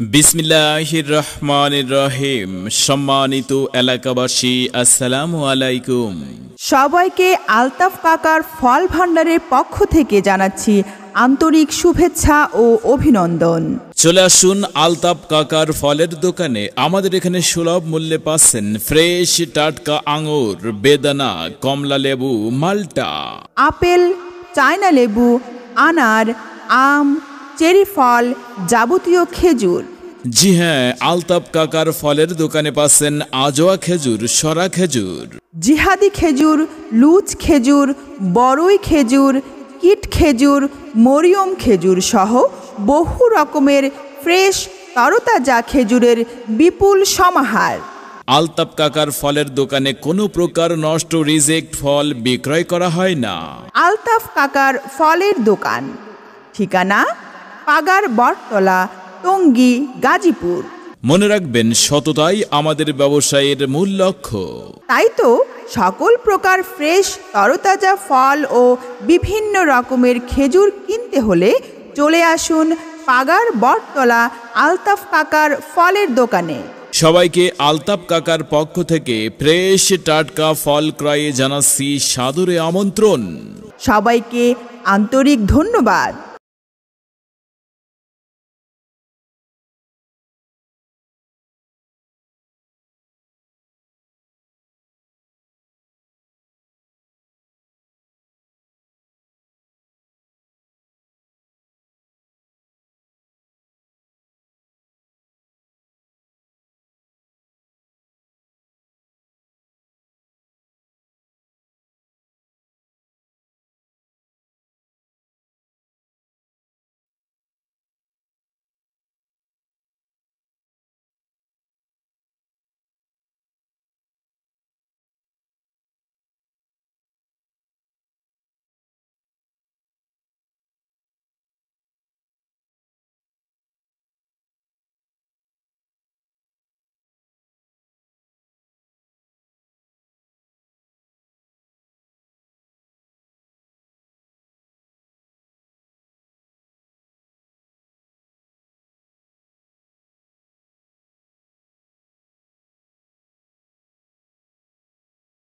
বিসমিল্লাহির রহমানির রহিম। সম্মানিত এলাকাবাসী, আসসালামু আলাইকুম। সবাইকে আলতাফ কাকার ফল ভান্ডারের পক্ষ থেকে জানাচ্ছি আন্তরিক শুভেচ্ছা ও অভিনন্দন। চলে আসুন আলতাফ কাকার ফলের দোকানে। আমাদের এখানে সুলভ মূল্যে পাচ্ছেন ফ্রেশ টাটকা আঙুর, বেদানা, কমলা লেবু, মাল্টা, আপেল, চায়না লেবু, আনার, আম, চেরি ফল, যাবতীয় খেজুর। জি হ্যাঁ, আলতাফ কাকার ফলের দোকানে পাচ্ছেন আজোয়া খেজুর, সরা খেজুর, জিহাদি খেজুর, লুচ খেজুর, বড়ই খেজুর, কিট খেজুর, মরিয়ম খেজুর সহ বহু রকমের ফ্রেশ তরতাজা খেজুরের বিপুল সমাহার। আলতাফ কাকার ফলের দোকানে কোনো প্রকার নষ্ট রিজেক্ট ফল বিক্রয় করা হয় না। আলতাফ কাকার ফলের দোকান, ঠিকানা পাগার বটতলা, টঙ্গী, গাজীপুর। মনে রাখবেন, সততাই আমাদের ব্যবসায়ের মূল লক্ষ্য। তাই তো সকল প্রকার ফ্রেশ তরতাজা ফল ও বিভিন্ন রকমের খেজুর কিনতে হলে চলে আসুন পাগার বটতলা আলতাফ কাকার ফলের দোকানে। সবাইকে আলতাফ কাকার পক্ষ থেকে ফ্রেশ টাটকা ফল ক্রয়ে জানাচ্ছি সাদরে আমন্ত্রণ। সবাইকে আন্তরিক ধন্যবাদ।